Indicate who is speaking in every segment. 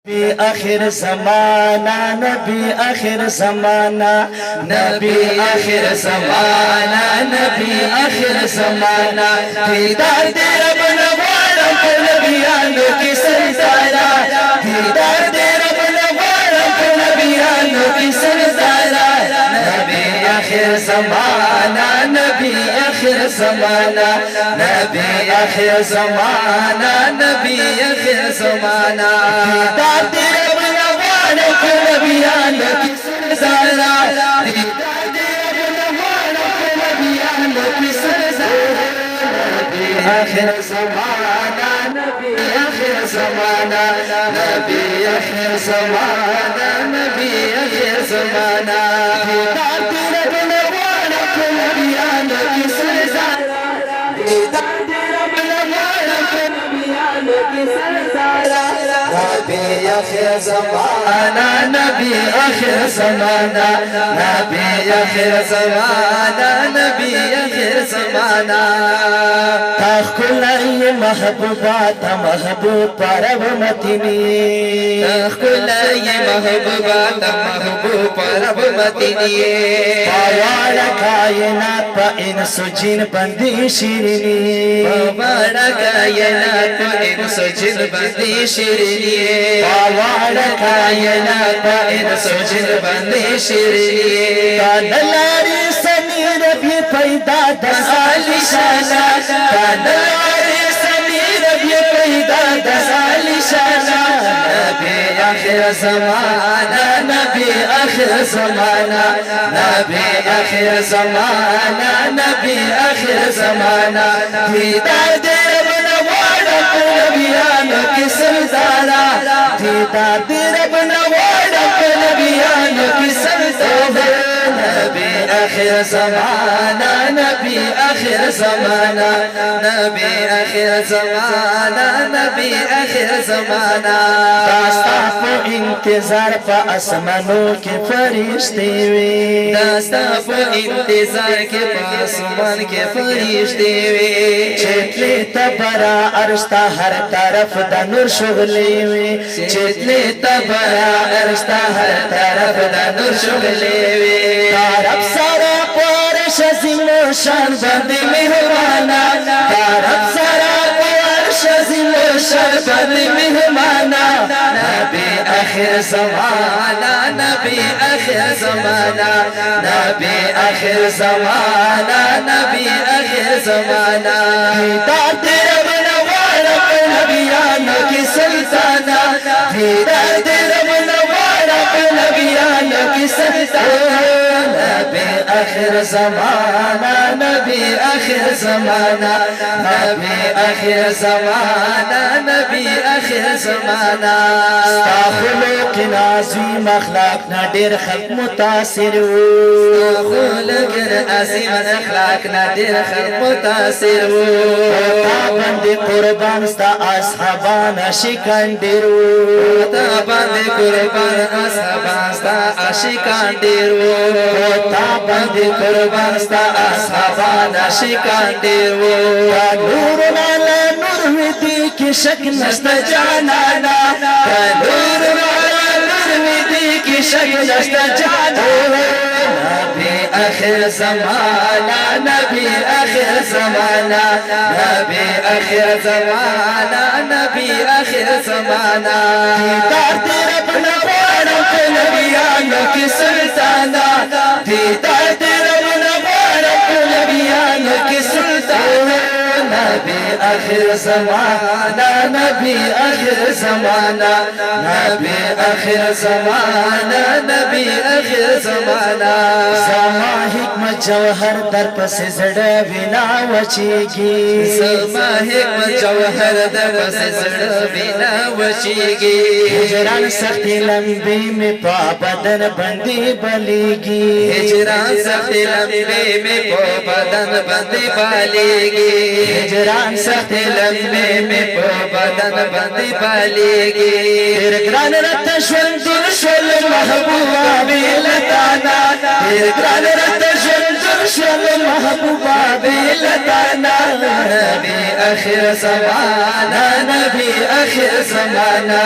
Speaker 1: नबी आखिर ज़माना, नबी आखिर ज़माना, नबी आखिर ज़माना, नबी आखिर ज़माना। दीदार दे रब नवारा को नबियानो की सरदारा, दीदार दे रब नवारा को नबियानो की सरदारा। नबी आखिर ज़माना, नबी आखिर ज़माना, नबी आखिर ज़माना, नबी आखिर ज़माना। दीदार दे रब नवारा को नबियानो की सरदारा, दीदार दे रब नवारा को नबियानो की सरदारा। नबी आखिर ज़माना, नबी आखिर ज़माना, नबी आखिर ज़माना, नबी आखिर ज़माना। दीदार दे रब नवारा को नबियानो की सरदारा, दीदार दे रब नवारा को नबियानो की सरदारा। नबी आखिर ज़माना, नबी आखिर ज़माना, नबी आखिर ज़माना, नबी आखिर ज़माना। तख़्कुलाई महबूबा ता महबूब परब मदीनी, तख़्कुलाई महबूबा ता महबूब परब मदीनी। पावाड़ा कायनात पा इंसो जिन बंदी शिरीनी, पावाड़ा कायनात पा इंसो जिन बंदी शिरीनी, पावाड़ा कायनात पा इंसो जिन बंदी शिरीनी। कानलारी समीर भी पैदा दसाली शाना, कानलारी समीर भी पैदा दसाली शाना। नबी आखिर ज़माना, नबी आखिर ज़माना, नबी आखिर ज़माना, नबी आखिर ज़माना। दीदार दे रब नवारा को नबियानो की सरदारा, दीदार दे रब नवारा को नबियानो की सरदारा। नबी आखिर ज़माना, नबी आखिर ज़माना, नबी आखिर ज़माना, नबी आखिर ज़माना। दास्ता को इंतजार पा आसमानों के फरिश्ते वे, दास्ता को इंतजार के आसमान के फरिश्ते वे। चेतले तबरा अरस्ता हर तरफ दा नूर शुगले वे, चेतले तबरा अरस्ता हर तरफ दा नूर शुगले वे। तारब सारा पारश अज़ीमो शान बंदे मेहमाना, तारब सारा पारश अज़ीमो शान बंदे मेहमाना। नबी आखिर ज़माना, नबी आखिर ज़माना, नबी आखिर ज़माना, नबी आखिर ज़माना। दीदार दे रब नवारा को नबियानो की सुल्ताना, दीदार दे रब नवारा को नबियानो की सुल्ताना। नबी आखिर ज़माना, नबी आखिर ज़माना, नबी आखिर ज़माना, नबी आखिर ज़माना। खुलुक़ अज़ीम अख़लाक़ ना ढेर खल्क़ मुतासिर हो, खुलुक़ अज़ीम अख़लाक़ ना ढेर खल्क़ मुतासिर हो। ताबंद कुर्बान स्ता अस्हाबान आशिकान ढेर हो, ताबंद कुर्बान अस्हाबान स्ता आशिकान ढेर हो, ताबंद कुर्बान स्ता अस्हाबान आशिकान ढेर हो। नूर वाला नूर में दी की शक नस्ता जाना ना, नूर वाला नूर में दी की शक नस्ता जाना। नबी आखिर ज़माना, नबी आखिर ज़माना, नबी आखिर ज़माना, नबी आखिर ज़माना। दीदार दे रब नवारा को नबियानो की सुल्ताना, दीदार दे रब नवारा को नबियानो की सुल्ताना। नबी आखिर ज़माना, नबी आखिर ज़माना, नबी आखिर ज़माना, नबी आखिर ज़माना। समा हिकमत जौहर दर पस जड़ा बिना वचेगी, समा हिकमत जौहर दर पस जड़ा बिना वचेगी। हिजरान सख्ती लंबी में पा बदन बंदी बलेगी, हिजरान सख्ती लंबी में पा बदन बंदी बलेगी। हिजरान सख्ती लंबी में पा बदन बंदी बलेगी। फिर ग्रान रत शंदुर शोल महबूबा बिलताना, फिर ग्रान रत शंदुर बख्शल महबूबा बेलदाना नबी आखिर ज़माना नबी आखिर ज़माना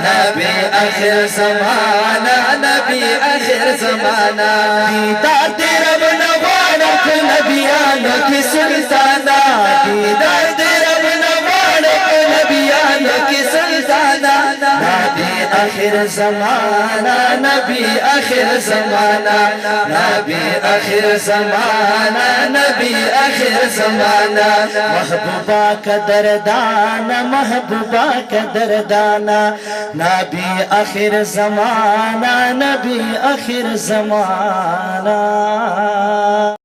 Speaker 1: नबी आखिर ज़माना नबी आखिर ज़माना दीदार तेरा बनवानक नबियानों की सुल्ताना दीदार तेरा बनवानक नबियानों की सुल्ताना नबी आखिर ज़माना नबी आखिर ज़माना नबी आखिर ज़माना नबी आखिर ज़माना महबूबा का दरदाना महबूबा का दरदाना नबी आखिर ज़माना नबी आखिर ज़माना।